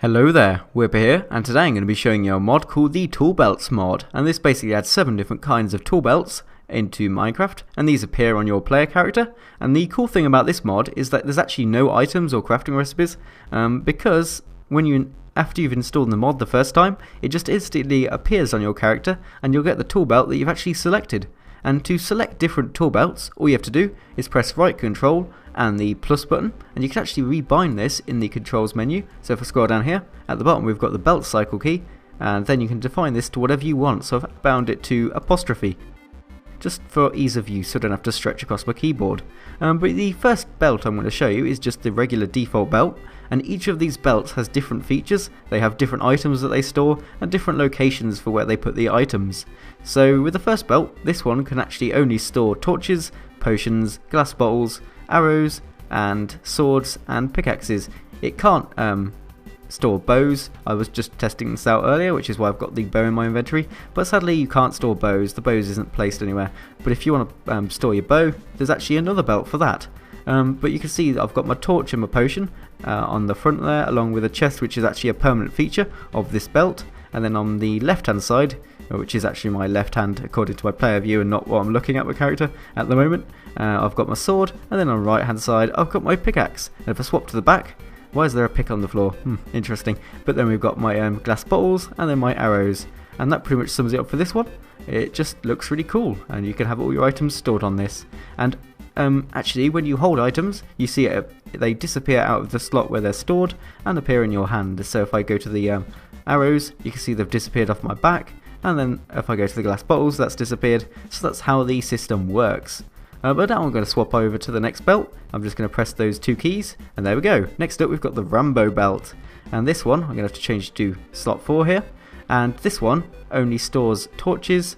Hello there, Whipper here, and today I'm going to be showing you a mod called the Toolbelts mod, and this basically adds 7 different kinds of tool belts into Minecraft, and these appear on your player character. And the cool thing about this mod is that there's actually no items or crafting recipes, because after you've installed the mod the first time, it just instantly appears on your character, and you'll get the tool belt that you've actually selected. And to select different tool belts, all you have to do is press right control and the plus button, and you can actually rebind this in the controls menu. So if I scroll down here, at the bottom we've got the belt cycle key, and then you can define this to whatever you want. So I've bound it to apostrophe, just for ease of use so I don't have to stretch across my keyboard. But the first belt I'm going to show you is just the regular default belt, and each of these belts has different features. They have different items that they store and different locations for where they put the items. So with the first belt, this one can actually only store torches, potions, glass bottles, arrows and swords and pickaxes. It can't store bows. I was just testing this out earlier, which is why I've got the bow in my inventory, but sadly you can't store bows. The bows isn't placed anywhere. But if you want to store your bow, there's actually another belt for that. But you can see that I've got my torch and my potion on the front there, along with a chest, which is actually a permanent feature of this belt. And then on the left hand side, which is actually my left hand according to my player view and not what I'm looking at my character at the moment, I've got my sword, and then on the right hand side I've got my pickaxe. And if I swap to the back, why is there a pick on the floor? Interesting. But then we've got my glass bottles and then my arrows, and that pretty much sums it up for this one. It just looks really cool, and you can have all your items stored on this. And actually, when you hold items, you see they disappear out of the slot where they're stored and appear in your hand. So if I go to the arrows, you can see they've disappeared off my back, and then if I go to the glass bottles, that's disappeared. So that's how the system works. But now I'm going to swap over to the next belt. I'm just going to press those 2 keys, and there we go. Next up we've got the Rambo belt, and this one I'm going to have to change to slot 4 here. And this one only stores torches,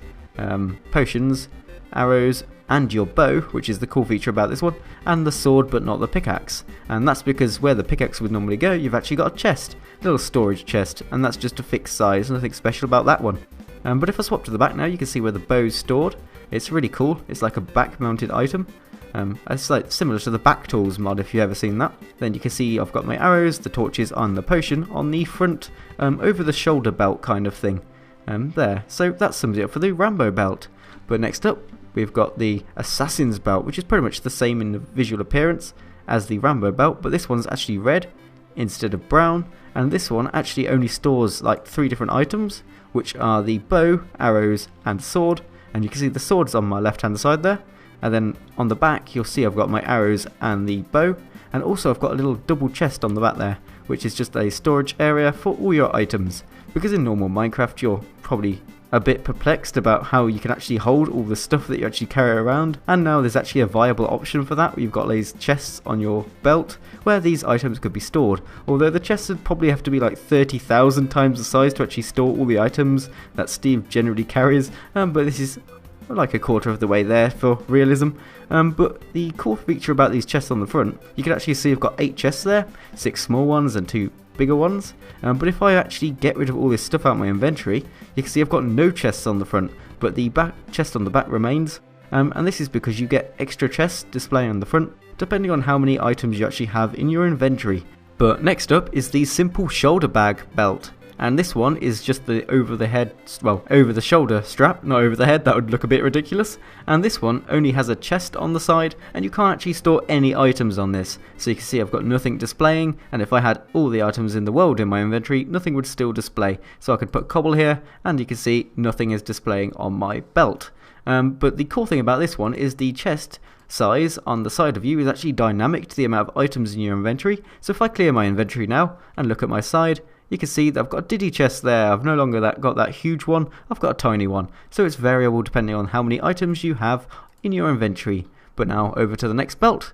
potions, arrows and your bow, which is the cool feature about this one, and the sword but not the pickaxe. And that's because where the pickaxe would normally go, you've actually got a chest, a little storage chest, and that's just a fixed size, nothing special about that one. But if I swap to the back now, you can see where the bow's stored. It's really cool. It's like a back mounted item. It's like similar to the back tools mod if you've ever seen that. Then you can see I've got my arrows, the torches and the potion on the front over the shoulder belt kind of thing. There. So that sums it up for the Rambo belt. But next up we've got the Assassin's belt, which is pretty much the same in the visual appearance as the Rambo belt, but this one's actually red instead of brown, and this one actually only stores like 3 different items, which are the bow, arrows and sword. And you can see the sword's on my left hand side there, and then on the back you'll see I've got my arrows and the bow, and also I've got a little double chest on the back there, which is just a storage area for all your items. Because in normal Minecraft you're probably a bit perplexed about how you can actually hold all the stuff that you actually carry around, and now there's actually a viable option for that. You've got these chests on your belt where these items could be stored, although the chests would probably have to be like 30,000 times the size to actually store all the items that Steve generally carries, but this is like a quarter of the way there for realism. But the cool feature about these chests on the front, you can actually see I've got 8 chests there, 6 small ones and 2 bigger ones. But if I actually get rid of all this stuff out of my inventory, you can see I've got no chests on the front, but the back chest on the back remains. And this is because you get extra chests displaying on the front depending on how many items you actually have in your inventory. But next up is the simple shoulder bag belt. And this one is just the over the shoulder strap, not over the head, that would look a bit ridiculous. And this one only has a chest on the side, and you can't actually store any items on this. So you can see I've got nothing displaying, and if I had all the items in the world in my inventory, nothing would still display. So I could put cobble here, and you can see nothing is displaying on my belt. But the cool thing about this one is the chest size on the side of you is actually dynamic to the amount of items in your inventory. So if I clear my inventory now and look at my side, you can see that I've got a diddy chest there. I've no longer got that huge one, I've got a tiny one. So it's variable depending on how many items you have in your inventory. But now over to the next belt.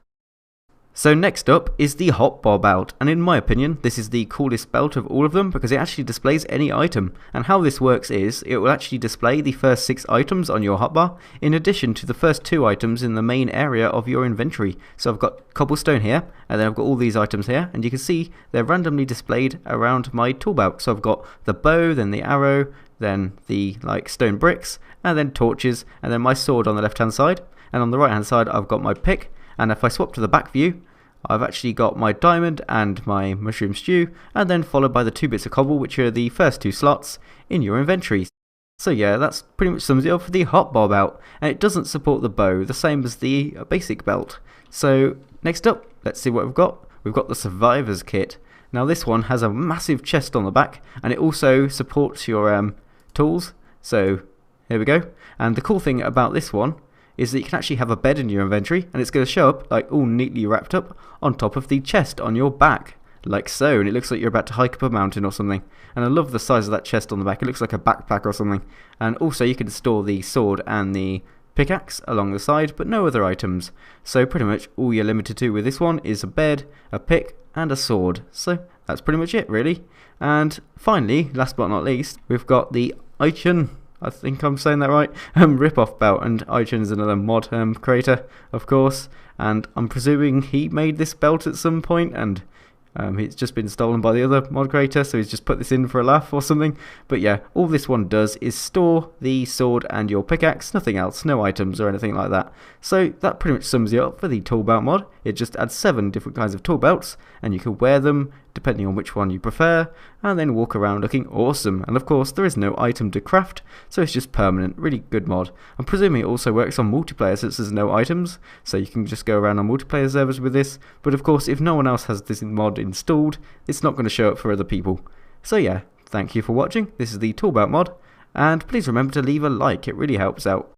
So next up is the hotbar belt, and in my opinion this is the coolest belt of all of them because it actually displays any item. And how this works is it will actually display the first 6 items on your hotbar in addition to the first 2 items in the main area of your inventory. So I've got cobblestone here, and then I've got all these items here, and you can see they're randomly displayed around my tool belt. So I've got the bow, then the arrow, then the stone bricks, and then torches, and then my sword on the left hand side, and on the right hand side I've got my pick. And if I swap to the back view, I've actually got my diamond and my mushroom stew, and then followed by the 2 bits of cobble, which are the first 2 slots in your inventory. So yeah, that's pretty much sums it up for the hotbar belt, and it doesn't support the bow, the same as the basic belt. So next up, let's see what we've got. We've got the survivor's kit. Now this one has a massive chest on the back, and it also supports your tools. So here we go. And the cool thing about this one is that you can actually have a bed in your inventory, and it's going to show up like all neatly wrapped up on top of the chest on your back, like so, and it looks like you're about to hike up a mountain or something. And I love the size of that chest on the back. It looks like a backpack or something. And also you can store the sword and the pickaxe along the side, but no other items. So pretty much all you're limited to with this one is a bed, a pick, and a sword. So that's pretty much it, really. And finally, last but not least, we've got the Ichun, I think I'm saying that right, rip-off belt. And Ichun is another mod creator, of course, and I'm presuming he made this belt at some point, and it's just been stolen by the other mod creator, so he's just put this in for a laugh or something. But yeah, all this one does is store the sword and your pickaxe, nothing else, no items or anything like that. So that pretty much sums it up for the tool belt mod. It just adds 7 different kinds of tool belts, and you can wear them depending on which one you prefer, and then walk around looking awesome. And of course there is no item to craft, so it's just permanent. Really good mod. I'm presuming it also works on multiplayer since there's no items, so you can just go around on multiplayer servers with this. But of course if no one else has this mod installed, it's not going to show up for other people. So yeah, thank you for watching. This is the Toolbelt mod, and please remember to leave a like, it really helps out.